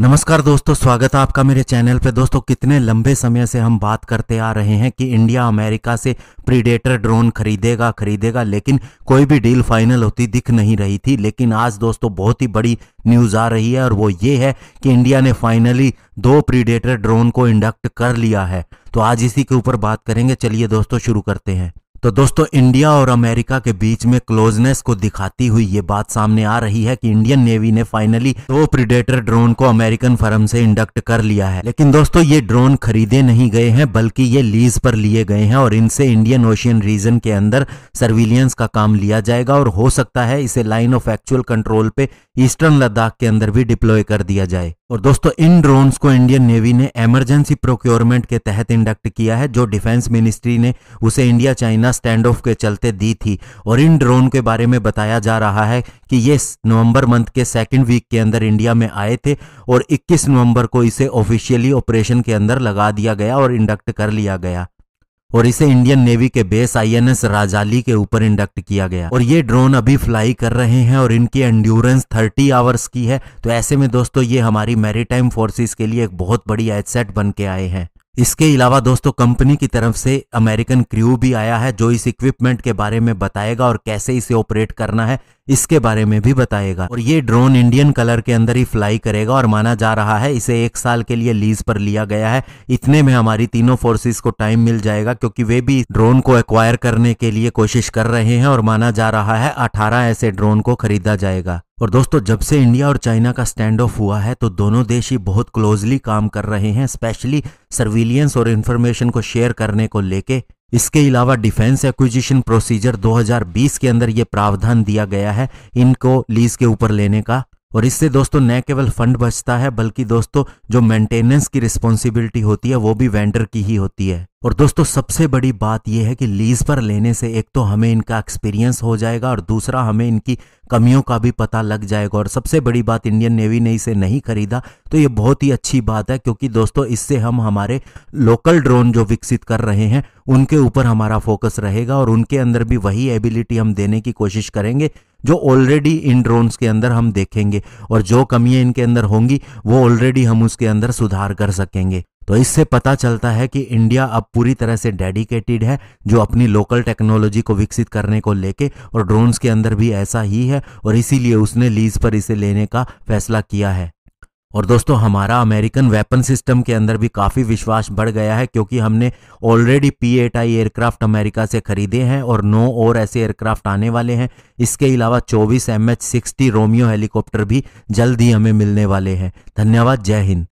नमस्कार दोस्तों, स्वागत है आपका मेरे चैनल पे। दोस्तों, कितने लंबे समय से हम बात करते आ रहे हैं कि इंडिया अमेरिका से प्रीडेटर ड्रोन खरीदेगा, लेकिन कोई भी डील फाइनल होती दिख नहीं रही थी। लेकिन आज दोस्तों बहुत ही बड़ी न्यूज़ आ रही है और वो ये है कि इंडिया ने फाइनली 2 प्रीडेटर ड्रोन को इंडक्ट कर लिया है। तो आज इसी के ऊपर बात करेंगे। चलिए दोस्तों शुरू करते हैं। तो दोस्तों, इंडिया और अमेरिका के बीच में क्लोजनेस को दिखाती हुई ये बात सामने आ रही है कि इंडियन नेवी ने फाइनली 2 प्रीडेटर ड्रोन को अमेरिकन फर्म से इंडक्ट कर लिया है। लेकिन दोस्तों, ये ड्रोन खरीदे नहीं गए हैं, बल्कि ये लीज पर लिए गए हैं और इनसे इंडियन ओशियन रीजन के अंदर सर्विलियंस का काम लिया जाएगा और हो सकता है इसे लाइन ऑफ एक्चुअल कंट्रोल पे ईस्टर्न लद्दाख के अंदर भी डिप्लॉय कर दिया जाए। और दोस्तों, इन ड्रोन्स को इंडियन नेवी ने इमरजेंसी प्रोक्योरमेंट के तहत इंडक्ट किया है, जो डिफेंस मिनिस्ट्री ने उसे इंडिया चाइना स्टैंड ऑफ के चलते दी थी। और इन ड्रोन के बारे में बताया जा रहा है कि ये नवंबर मंथ के 2nd वीक के अंदर इंडिया में आए थे और 21 नवंबर को इसे ऑफिशियली ऑपरेशन के अंदर लगा दिया गया और इंडक्ट कर लिया गया और इसे इंडियन नेवी के बेस INS राजाली के ऊपर इंडक्ट किया गया। और ये ड्रोन अभी फ्लाई कर रहे हैं और इनकी एंड्योरेंस 30 आवर्स की है। तो ऐसे में दोस्तों, ये हमारी मैरीटाइम फोर्सेस के लिए एक बहुत बड़ी एसेट बन के आए हैं। इसके अलावा दोस्तों, कंपनी की तरफ से अमेरिकन क्रू भी आया है, जो इस इक्विपमेंट के बारे में बताएगा और कैसे इसे ऑपरेट करना है इसके बारे में भी बताएगा। और ये ड्रोन इंडियन कलर के अंदर ही फ्लाई करेगा और माना जा रहा है इसे 1 साल के लिए लीज पर लिया गया है। इतने में हमारी तीनों फोर्सेस को टाइम मिल जाएगा, क्योंकि वे भी ड्रोन को एक्वायर करने के लिए कोशिश कर रहे हैं और माना जा रहा है 18 ऐसे ड्रोन को खरीदा जाएगा। और दोस्तों, जब से इंडिया और चाइना का स्टैंड ऑफ हुआ है तो दोनों देश ही बहुत क्लोजली काम कर रहे हैं, स्पेशली सर्विलियंस और इंफॉर्मेशन को शेयर करने को लेके। इसके अलावा डिफेंस एक्विजिशन प्रोसीजर 2020 के अंदर ये प्रावधान दिया गया है इनको लीज के ऊपर लेने का। और इससे दोस्तों न केवल फंड बचता है, बल्कि दोस्तों जो मेंटेनेंस की रिस्पॉन्सिबिलिटी होती है वो भी वेंडर की ही होती है। और दोस्तों, सबसे बड़ी बात यह है कि लीज पर लेने से एक तो हमें इनका एक्सपीरियंस हो जाएगा और दूसरा हमें इनकी कमियों का भी पता लग जाएगा। और सबसे बड़ी बात, इंडियन नेवी ने इसे नहीं खरीदा तो ये बहुत ही अच्छी बात है, क्योंकि दोस्तों इससे हम हमारे लोकल ड्रोन जो विकसित कर रहे हैं उनके ऊपर हमारा फोकस रहेगा और उनके अंदर भी वही एबिलिटी हम देने की कोशिश करेंगे जो ऑलरेडी इन ड्रोन्स के अंदर हम देखेंगे। और जो कमियां इनके अंदर होंगी वो ऑलरेडी हम उसके अंदर सुधार कर सकेंगे। तो इससे पता चलता है कि इंडिया अब पूरी तरह से डेडिकेटेड है जो अपनी लोकल टेक्नोलॉजी को विकसित करने को लेके, और ड्रोन्स के अंदर भी ऐसा ही है और इसीलिए उसने लीज पर इसे लेने का फैसला किया है। और दोस्तों, हमारा अमेरिकन वेपन सिस्टम के अंदर भी काफ़ी विश्वास बढ़ गया है, क्योंकि हमने ऑलरेडी P8I एयरक्राफ्ट अमेरिका से खरीदे हैं और 9 और ऐसे एयरक्राफ्ट आने वाले हैं। इसके अलावा 24 MH-60 रोमियो हेलीकॉप्टर भी जल्द ही हमें मिलने वाले हैं। धन्यवाद। जय हिंद।